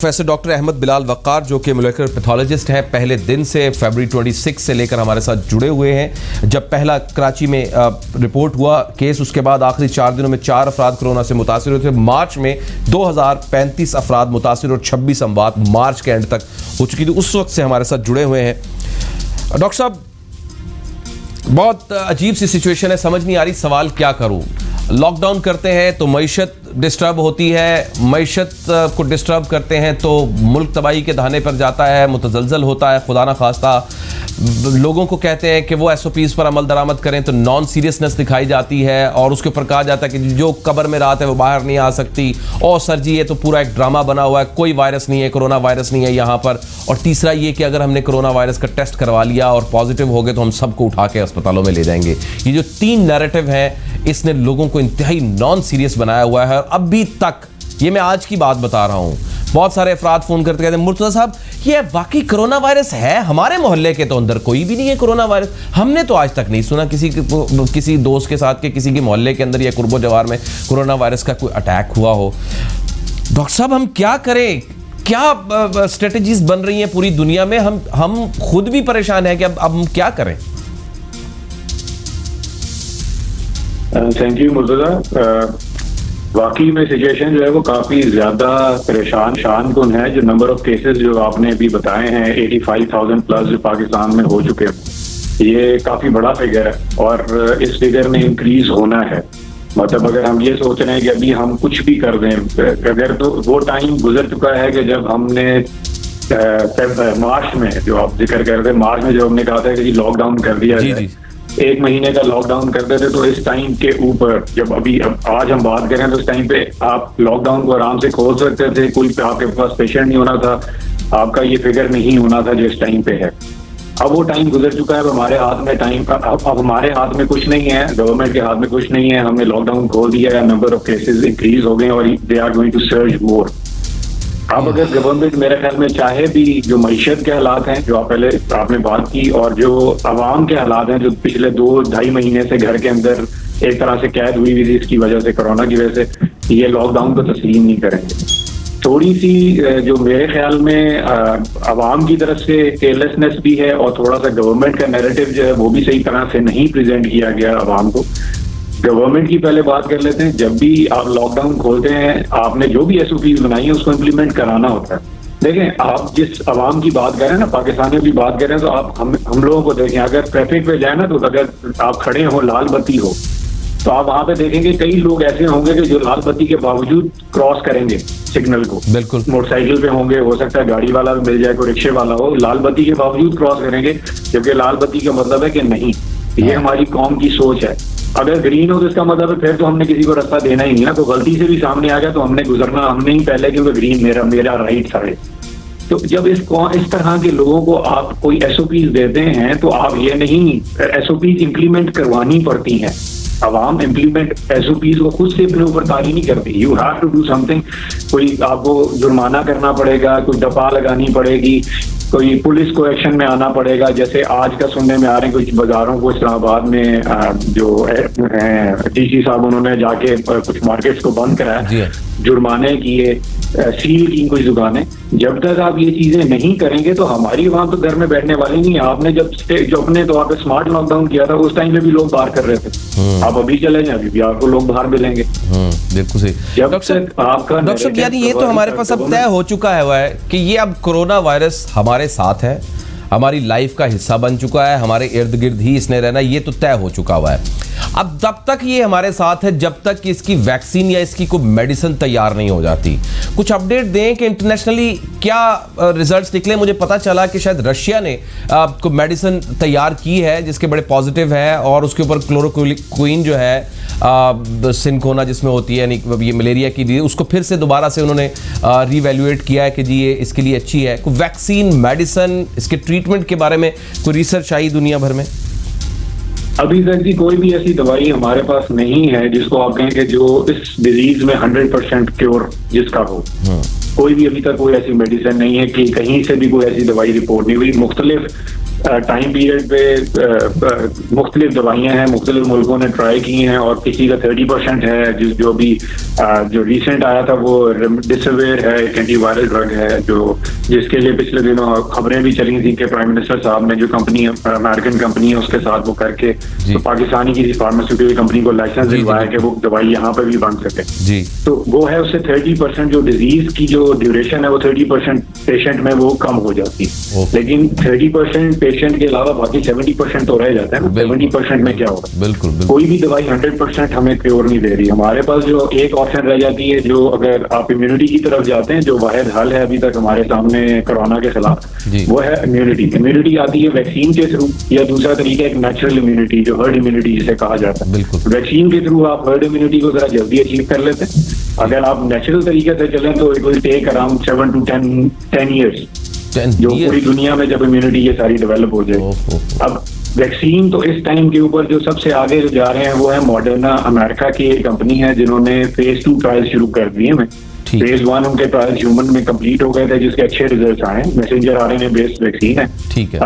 Professor doctor Ahmad Bilal वक़ार जो कि molecular pathologist हैं, पहले दिन से फरवरी 26 से लेकर हमारे साथ जुड़े हुए हैं। जब पहला कराची में रिपोर्ट हुआ केस, उसके बाद आखिरी 4 दिनों में 4 अफराद कोरोना से मुतासिर हुए थे। मार्च में 2035 अफराद मुतासिर और 26 अमवात मार्च के एंड तक हो चुकी थी। उस वक्त से हमारे साथ जुड़े हुए हैं। डॉक्टर साहब, बहुत अजीब सी सिचुएशन है, समझ नहीं आ रही सवाल क्या करूँ। लॉकडाउन करते हैं तो मईशत डिस्टर्ब होती है, मईशत को डिस्टर्ब करते हैं तो मुल्क तबाही के दहाने पर जाता है, मुतज़लज़ल होता है। खुदा ना खास्ता लोगों को कहते हैं कि वो SOPs पर अमल दरामद करें तो नॉन सीरियसनेस दिखाई जाती है और उसके ऊपर कहा जाता है कि जो कब्र में रात है वो बाहर नहीं आ सकती। और सर जी, ये तो पूरा एक ड्रामा बना हुआ है, कोई वायरस नहीं है, कोरोना वायरस नहीं है यहाँ पर। और तीसरा ये कि अगर हमने कोरोना वायरस का टेस्ट करवा लिया और पॉजिटिव हो गए तो हम सबको उठा के अस्पतालों में ले जाएंगे। ये जो 3 नैरेटिव है, इसने लोगों को इंतहाई नॉन सीरियस बनाया हुआ है। और अभी तक, ये मैं आज की बात बता रहा हूँ, बहुत सारे अफराद फोन करते कहते हैं मुर्तज़ा साहब ये वाकई कोरोना वायरस है? हमारे मोहल्ले के तो अंदर कोई भी नहीं है कोरोना वायरस, हमने तो आज तक नहीं सुना किसी दोस्त के साथ के किसी के मोहल्ले के अंदर या कुर्बो जवार में कोरोना वायरस का कोई अटैक हुआ हो। डॉक्टर साहब, हम क्या करें? क्या स्ट्रेटजीज बन रही हैं पूरी दुनिया में? हम खुद भी परेशान हैं कि अब हम क्या करें। Thank you Murtaza. वाकई में सिचुएशन जो है वो काफी ज्यादा परेशान कुन है। जो नंबर ऑफ केसेस जो आपने अभी बताए हैं 85,000 प्लस जो पाकिस्तान में हो चुके हैं, ये काफी बड़ा फिगर है और इस फिगर में इंक्रीज होना है। मतलब अगर हम ये सोच रहे हैं कि अभी हम कुछ भी कर दें, अगर तो वो टाइम गुजर चुका है कि जब हमने मार्च में, जो आप जिक्र कर रहे थे, मार्च में जो हमने कहा था कि लॉकडाउन कर दिया जाए, 1 महीने का लॉकडाउन करते थे। तो इस टाइम के ऊपर जब आज हम बात करें तो इस टाइम पे आप लॉकडाउन को आराम से खोल सकते थे, कोई आपके पास पेशेंट नहीं होना था, आपका ये फिगर नहीं होना था जो इस टाइम पे है। अब वो टाइम गुजर चुका है। अब हमारे हाथ में अब हमारे हाथ में कुछ नहीं है, गवर्नमेंट के हाथ में कुछ नहीं है। हमने लॉकडाउन खोल दिया है, नंबर ऑफ केसेस इंक्रीज हो गए और they are going to surge more. अब अगर गवर्नमेंट मेरे ख्याल में चाहे भी, जो मईशत के हालात हैं जो पहले आपने बात की, और जो अवाम के हालात हैं जो पिछले 2-2.5 महीने से घर के अंदर एक तरह से कैद हुई थी इसकी वजह से, कोरोना की वजह से, ये लॉकडाउन को तस्लीम नहीं करेंगे। थोड़ी सी जो मेरे ख्याल में अवाम की तरफ से केयरलेसनेस भी है और थोड़ा सा गवर्नमेंट का नैरेटिव जो है वो भी सही तरह से नहीं प्रेजेंट किया गया अवाम को। गवर्नमेंट की पहले बात कर लेते हैं। जब भी आप लॉकडाउन खोलते हैं, आपने जो भी SOPs बनाई है उसको इम्प्लीमेंट कराना होता है। देखें, आप जिस अवाम की बात कर रहे हैं ना, पाकिस्तानियों की बात कर रहे हैं, तो आप हम लोगों को देखें। अगर ट्रैफिक पे जाए ना, तो अगर आप खड़े हो, लाल बत्ती हो, तो आप वहां पे देखेंगे कई लोग ऐसे होंगे कि जो लाल बत्ती के बावजूद क्रॉस करेंगे सिग्नल को। बिल्कुल, मोटरसाइकिल पे होंगे, हो सकता है गाड़ी वाला भी मिल जाए, कोई रिक्शे वाला हो, लाल बत्ती के बावजूद क्रॉस करेंगे, जबकि लाल बत्ती का मतलब है कि नहीं। ये हमारी कौम की सोच है। अगर ग्रीन हो तो इसका मतलब है फिर तो हमने किसी को रास्ता देना ही नहीं ना। तो गलती से भी सामने आ गया तो हमने गुजरना, हमने ही पहले, क्योंकि ग्रीन मेरा राइट साइड। तो जब इस तरह के लोगों को आप कोई SOPs देते हैं तो आप ये नहीं, SOPs इम्प्लीमेंट करवानी पड़ती हैं। अवाम इम्प्लीमेंट SOPs को खुद से अपने ऊपर तारी नहीं करती। You have to do something. कोई आपको जुर्माना करना पड़ेगा, कोई दफा लगानी पड़ेगी, कोई पुलिस को एक्शन में आना पड़ेगा। जैसे आज का सुनने में आ रहे हैं कुछ बाजारों को इस्लामाबाद में जो DC साहब, उन्होंने जाके कुछ मार्केट्स को बंद कराया, जुर्माने किए, सील की कुछ दुकानें। जब तक आप ये चीजें नहीं करेंगे तो हमारी वहां तो घर में बैठने वाली नहीं है। आपने जो अपने तौर पे स्मार्ट लॉकडाउन किया था, उस टाइम में भी लोग बाहर कर रहे थे। आप अभी चले जाए, अभी भी आपको लोग बाहर मिलेंगे। बिल्कुल सही। डॉक्टर, यानी ये तो हमारे पास अब तय हो चुका है कि ये अब कोरोना वायरस हमारे साथ है, हमारी लाइफ का हिस्सा बन चुका है, हमारे इर्द गिर्द ही इसने रहना, ये तो तय हो चुका हुआ है। अब तब तक ये हमारे साथ है जब तक कि इसकी वैक्सीन या इसकी कोई मेडिसिन तैयार नहीं हो जाती। कुछ अपडेट दें कि इंटरनेशनली क्या रिजल्ट्स निकले। मुझे पता चला कि शायद रशिया ने कोई मेडिसिन तैयार की है जिसके बड़े पॉजिटिव है और उसके ऊपर क्लोरोक्विन जो है सिनकोना जिसमें होती है, यानी ये मलेरिया की, उसको फिर से दोबारा से उन्होंने रीवैल्यूएट किया है कि जी ये इसके लिए अच्छी है। कोई वैक्सीन, मेडिसिन, इसके ट्रीटमेंट के बारे में कोई रिसर्च आई दुनिया भर में? अभी तक की कोई भी ऐसी दवाई हमारे पास नहीं है जिसको आप कहें कि जो इस डिजीज में 100% क्योर जिसका हो। कोई भी अभी तक कोई ऐसी मेडिसिन नहीं है कि कहीं से भी कोई ऐसी दवाई रिपोर्ट नहीं हुई। मुख्तलिफ टाइम पीरियड पे मुख्तलिफ दवाइयाँ हैं, मुख्तलिफ मुल्कों ने ट्राई की हैं और किसी का 30% है, जो भी जो रिसेंट आया था वो रेमडेसिविर है, एक एंटीवायरल ड्रग है जिसके लिए पिछले दिनों खबरें भी चली थी कि प्राइम मिनिस्टर साहब ने जो कंपनी अमेरिकन कंपनी है उसके साथ वो करके तो पाकिस्तानी किसी फार्मास्यूटिकल कंपनी को लाइसेंस दिलवाया कि वो दवाई यहाँ पे भी बन सके जी। तो वो है उससे 30% जो डिजीज की जो ड्यूरेशन है वो 30% पेशेंट में वो कम हो जाती है, लेकिन 30% पेशेंट के अलावा बाकी 70% तो रह जाता है ना। 70% में क्या होगा, बिल्कुल कोई भी दवाई 100% हमें क्योर नहीं दे रही। हमारे पास जो एक ऑप्शन रह जाती है, जो अगर आप इम्यूनिटी की तरफ जाते हैं, जो वाहिद हल है अभी तक हमारे सामने कोरोना के खिलाफ, वो है इम्यूनिटी। इम्यूनिटी आती है वैक्सीन के थ्रू, या दूसरा तरीका एक नेचुरल इम्यूनिटी जो हर्ड इम्यूनिटी जिसे कहा जाता है। वैक्सीन के थ्रू आप हर्ड इम्यूनिटी को जरा जल्दी अचीव कर लेते हैं। अगर आप नेचुरल तरीके से चलें तो it will take around 7 to 10 years, जो पूरी दुनिया में जब इम्यूनिटी ये सारी डेवलप हो जाए। अब वैक्सीन तो इस टाइम के ऊपर जो सबसे आगे जो जा रहे हैं वो है मॉडर्ना, अमेरिका की एक कंपनी है जिन्होंने फेज 2 ट्रायल शुरू कर दिए हैं। फेज 1 उनके ट्रायल ह्यूमन में कंप्लीट हो गए थे जिसके अच्छे रिजल्ट आए। मैसेंजर आरएनए बेस्ड वैक्सीन है, ठीक है।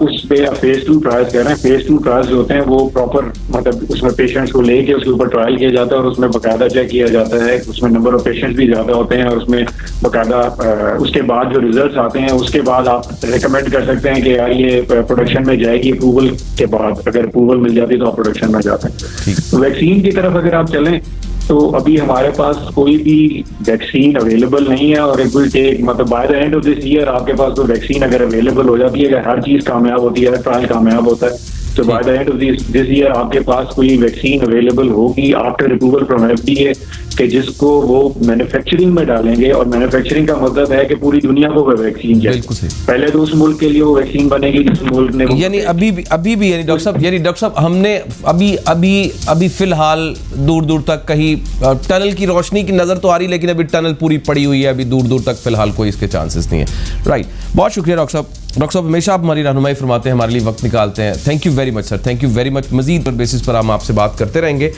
उस पे फेज 2 ट्रायल्स कर रहे हैं। फेज 2 ट्रायल्स होते हैं वो प्रॉपर, मतलब उसमें पेशेंट्स को लेके उसके ऊपर ट्रायल किया जाता है और उसमें बाकायदा चेक किया जाता है। उसमें नंबर ऑफ पेशेंट्स भी ज्यादा होते हैं और उसमें बाकायदा उसके बाद जो रिजल्ट आते हैं उसके बाद आप रिकमेंड कर सकते हैं कि यार ये प्रोडक्शन में जाएगी। अप्रूवल के बाद अगर अप्रूवल मिल जाती है तो आप प्रोडक्शन में जाते हैं। वैक्सीन की तरफ अगर आप चलें तो अभी हमारे पास कोई भी वैक्सीन अवेलेबल नहीं है और इट विल टेक, मतलब by the end of this year आपके पास कोई वैक्सीन अगर अवेलेबल हो जाती है, अगर हर चीज कामयाब होती है, हर ट्रायल कामयाब होता है, तो by the end of this year आपके पास कोई वैक्सीन अवेलेबल होगी आफ्टर अप्रूवल फ्रॉम एफडीए कि जिसको वो मैन्युफैक्चरिंग में डालेंगे। और मैन्युफैक्चरिंग का मतलब है कि पूरी दुनिया को वो वैक्सीन चाहिए। पहले तो उस मुल्क के लिए वो वैक्सीन बनेगी जिस मुल्क ने, यानी अभी भी यानी डॉक्टर साहब हमने अभी फिलहाल दूर तक कहीं टनल की रोशनी की नजर तो आ रही, लेकिन अभी टनल पूरी पड़ी हुई है, अभी दूर तक फिलहाल कोई इसके चांसेस नहीं है। राइट, बहुत शुक्रिया डॉक्टर साहब। डॉक्टर साहब हमेशा आप हमारी रहनुमाई फरमाते हैं, हमारे लिए वक्त निकालते हैं। Thank you very much sir, thank you very much. मजीद बेसिस पर हम आपसे बात करते रहेंगे।